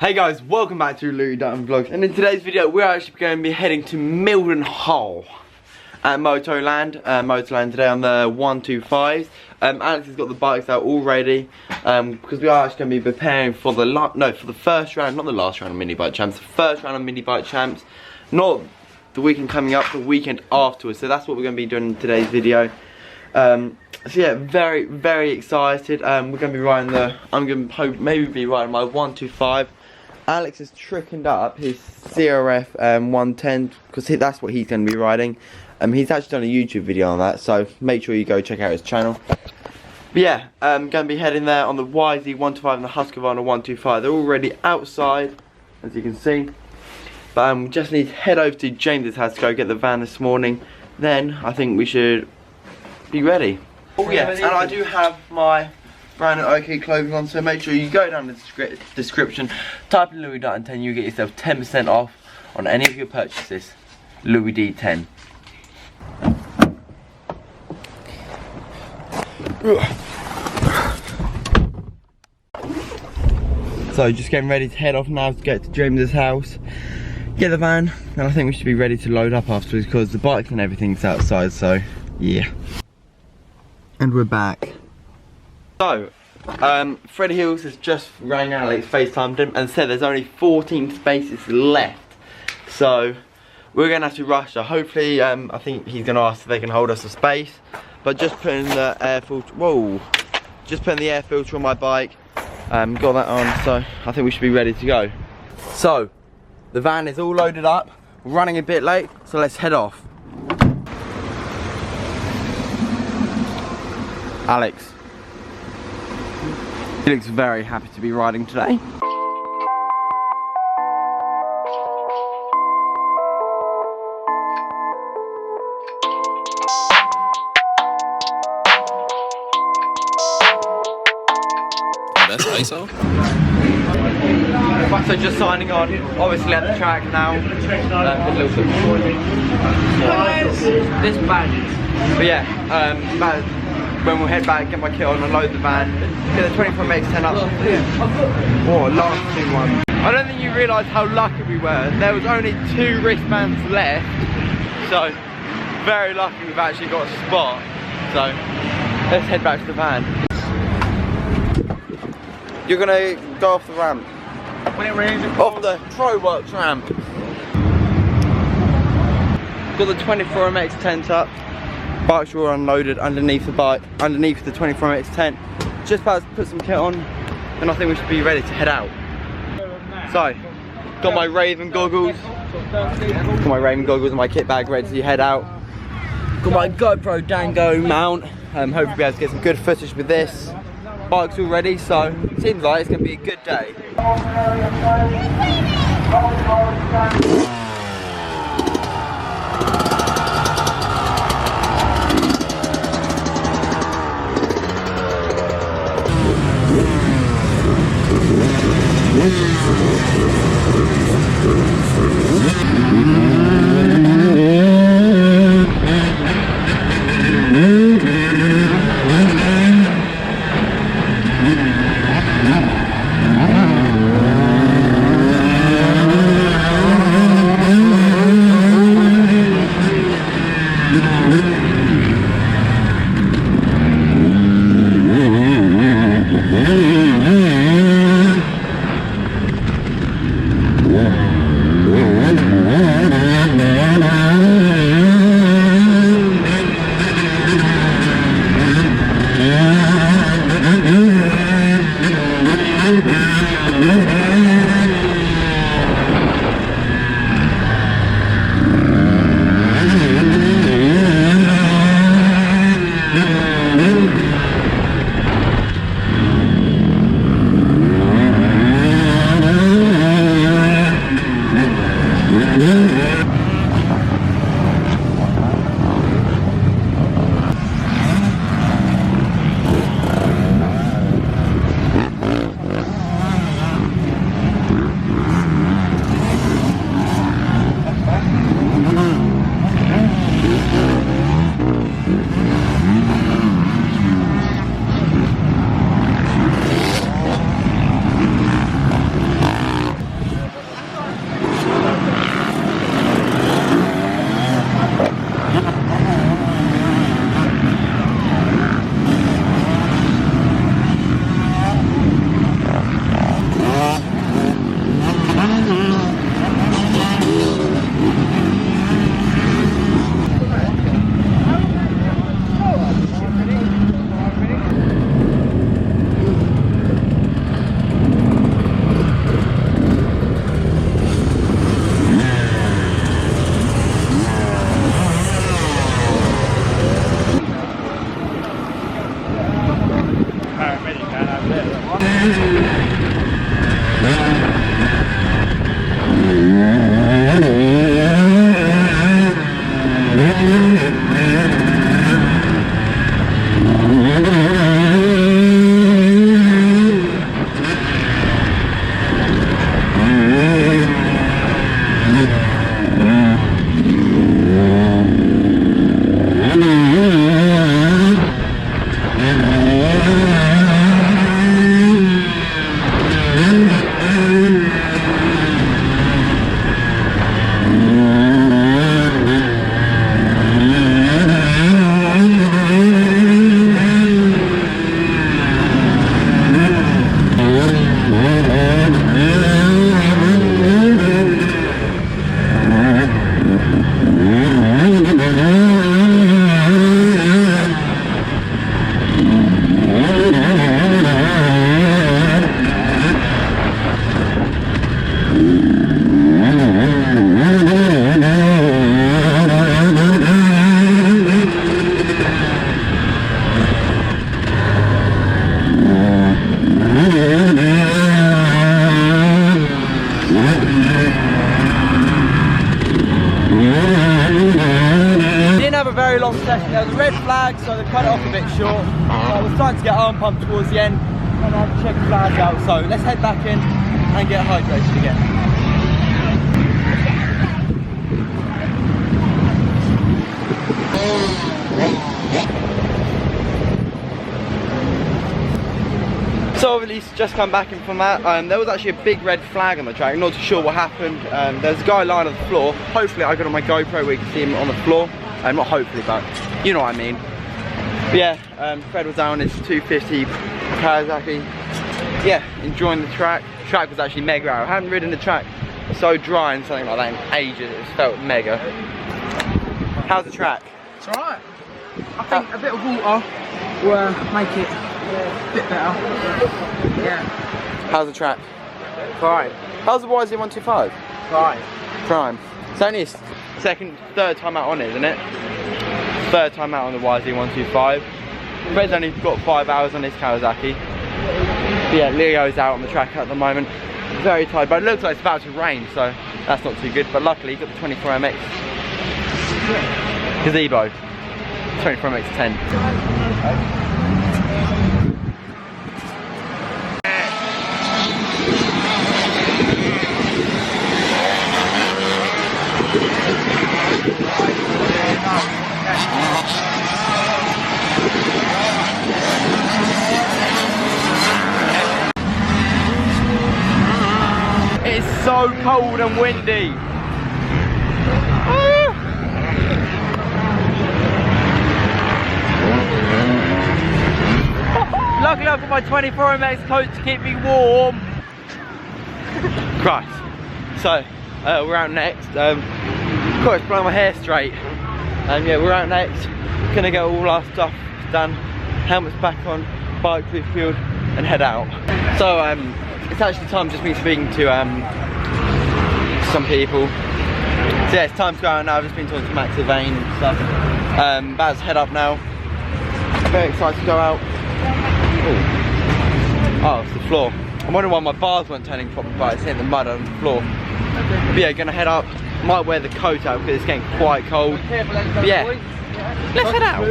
Hey guys, welcome back to Louis Dutton Vlogs, and in today's video we're actually going to be heading to Mildenhall at Motoland today on the 125s. Alex has got the bikes out already because we are actually going to be preparing for the first round, not the last round of Minibike Champs, the first round of Minibike Champs, not the weekend coming up, the weekend afterwards. So that's what we're going to be doing in today's video. So yeah, very excited. We're going to be riding I'm going to maybe be riding my 125. Alex has trickened up his CRF 110 because that's what he's going to be riding. He's actually done a YouTube video on that, so make sure you go check out his channel. But yeah, going to be heading there on the Yz 125 and the Husqvarna 125. They're already outside, as you can see. But we just need to head over to James's house to go get the van this morning. Then I think we should be ready. Oh yeah, and I do have my brand new OK clothing on, so make sure you go down in the description, type in Louis Dutton 10, you get yourself 10% off on any of your purchases. Louis D10. So just getting ready to head off now to get to James's house, get the van, and I think we should be ready to load up afterwards because the bikes and everything's outside, so yeah. And we're back. So, Freddie Hills has just rang Alex, FaceTimed him, and said there's only 14 spaces left. So, we're going to have to rush. So hopefully, I think he's going to ask if they can hold us a space. But just putting the air filter, just putting the air filter on my bike. Got that on, so I think we should be ready to go. So, the van is all loaded up. We're running a bit late, so let's head off. Alex. He looks very happy to be riding today. That's ISO? So just signing on, obviously at the track now. This band. But yeah, when we'll head back, get my kit on, unload the van, get the 24MX10 up. Oh, last two ones. I don't think you realise how lucky we were. There was only 2 wristbands left, so very lucky we've actually got a spot. So let's head back to the van. You're gonna go off the ramp. When it rains, off the ProWorks ramp. Got the 24MX tent up. Bikes are all unloaded underneath the bike, underneath the 24MX tent. Just about to put some kit on, and I think we should be ready to head out. So, got my Raven goggles. Got my Raven goggles and my kit bag ready to head out. Got my GoPro Dango mount. Hopefully be able to get some good footage with this. Bike's all ready, so seems like it's going to be a good day. Very long session. There was a red flag, so they cut it off a bit short. So I was starting to get arm pumped towards the end, and I had to check the flags out. So let's head back in and get hydrated again. So I've at least just come back in from that. There was actually a big red flag on the track. I'm not too sure what happened. There's a guy lying on the floor. Hopefully I got on my GoPro where you can see him on the floor. Not hopefully, but you know what I mean. But yeah, Fred was down his 250 Kawasaki. Yeah, enjoying the track. The track was actually mega out. I haven't ridden the track so dry and something like that in ages. It felt mega. How's the track? It's alright. I think a bit of water will make it a bit better. Yeah. How's the track? Fine. How's the YZ125? Fine. Prime. It's only his third time out on it, isn't it? Third time out on the YZ125. Fred's only got 5 hours on his Kawasaki. But yeah, Leo's out on the track at the moment. Very tired, but it looks like it's about to rain, so that's not too good. But luckily, he got the 24MX gazebo. 24MX 10. It's so cold and windy. Luckily I've got my 24MX coat to keep me warm. Christ. So, we're out next. Of course, blowing my hair straight. Yeah, we're out next. Gonna get all our stuff done. Helmets back on, bike refueled, and head out. So, it's actually time just me speaking to some people. So yeah, it's time to go out now. I've just been talking to Max Vane and stuff. About to head up now. Very excited to go out. Ooh. Oh, it's the floor. I'm wondering why my bars weren't turning properly, but it's hitting the mud on the floor. But yeah, gonna head up. Might wear the coat out because it's getting quite cold. But yeah, let's head out.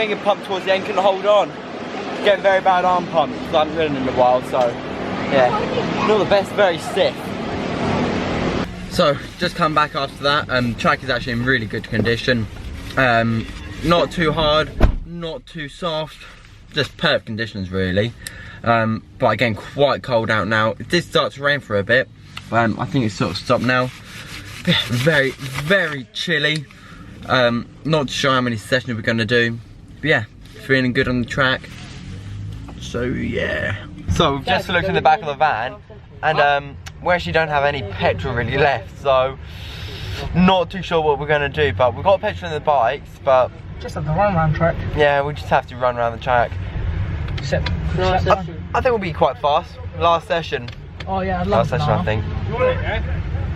finger pump towards the end, couldn't hold on. Getting very bad arm pump because I haven't ridden in a while, so yeah, not the best, very stiff. So just come back after that. Track is actually in really good condition. Not too hard, not too soft, just perfect conditions really. But again, quite cold out now. It did start to rain for a bit. I think it's sort of stopped now. Very, very chilly. Not sure how many sessions we're going to do. But yeah, feeling good on the track. So yeah. So we've just looked in the back of the van, and we actually don't have any petrol really left. So not too sure what we're going to do. But we've got petrol in the bikes, but just have to run around track. Yeah, we just have to run around the track. I think we'll be quite fast. Last session. Oh yeah, last session I think.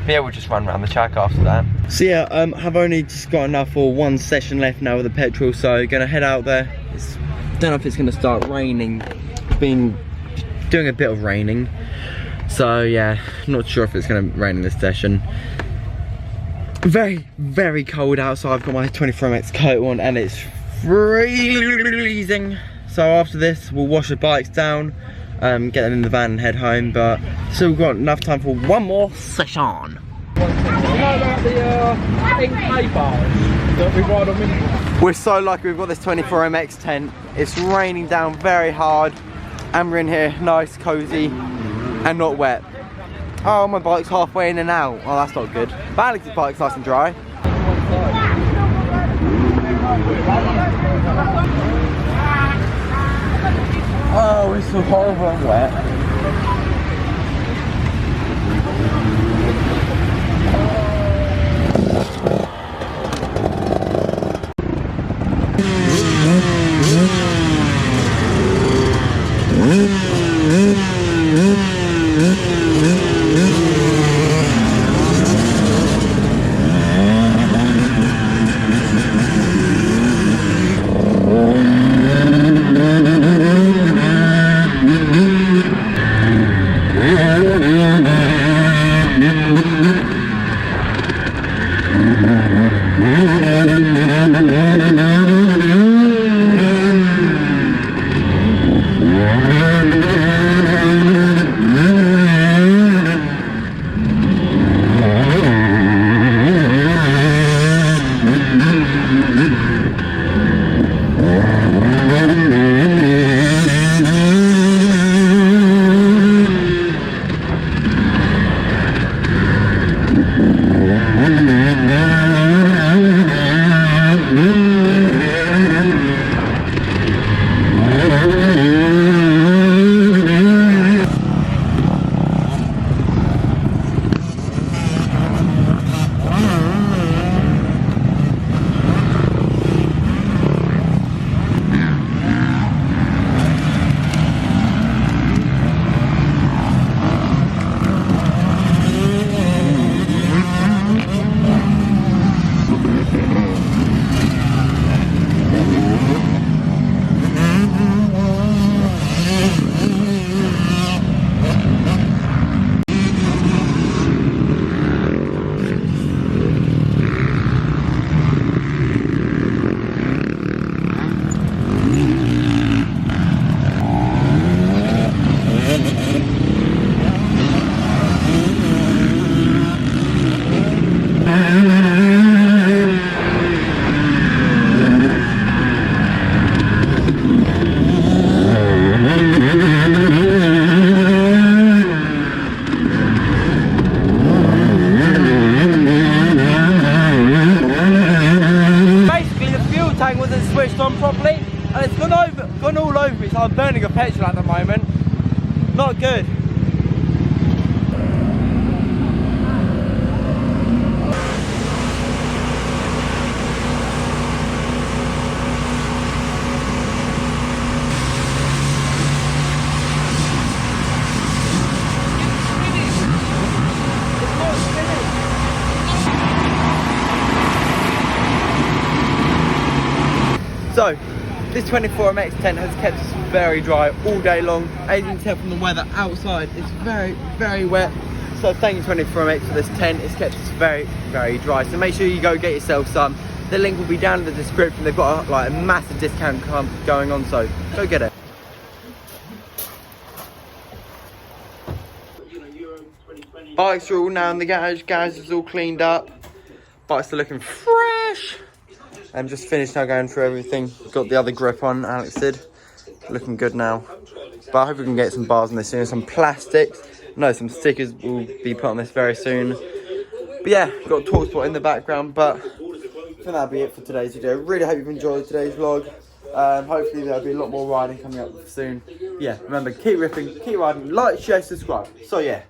Yeah, we'll just run around the track after that. So yeah, I've only just got enough for one session left now with the petrol, so gonna head out there. Don't know if it's gonna start raining. It's been doing a bit of raining, so yeah, not sure if it's gonna rain in this session. Very, very cold outside. I've got my 24MX coat on and it's freezing. So after this, we'll wash the bikes down, get them in the van and head home, but still we've got enough time for one more session. You know about the pink hay bars that we ride on Minibike? We're so lucky we've got this 24MX tent. It's raining down very hard and we're in here nice, cozy and not wet. Oh, my bike's halfway in and out. Oh, that's not good. But Alex's bike's nice and dry. Oh, it's so horrible and wet. and it's gone all over me, so I'm burning a petrol at the moment. Not good. So, this 24MX tent has kept us very dry all day long. As you can tell from the weather outside, it's very, very wet. So thank you 24MX for this tent. It's kept us very, very dry. So make sure you go get yourself some. The link will be down in the description. They've got a massive discount going on, so go get it. Bikes are all now in the garage. Garage is all cleaned up. Bikes are looking fresh. I'm just finished now going through everything. Got the other grip on, Alex did. Looking good now. But I hope we can get some bars on this soon. Some plastics. No, some stickers will be put on this very soon. But yeah, got a talk spot in the background. But I think that'll be it for today's video. Really hope you've enjoyed today's vlog. Hopefully there'll be a lot more riding coming up soon. Yeah, remember, keep ripping, keep riding, like, share, subscribe. So yeah.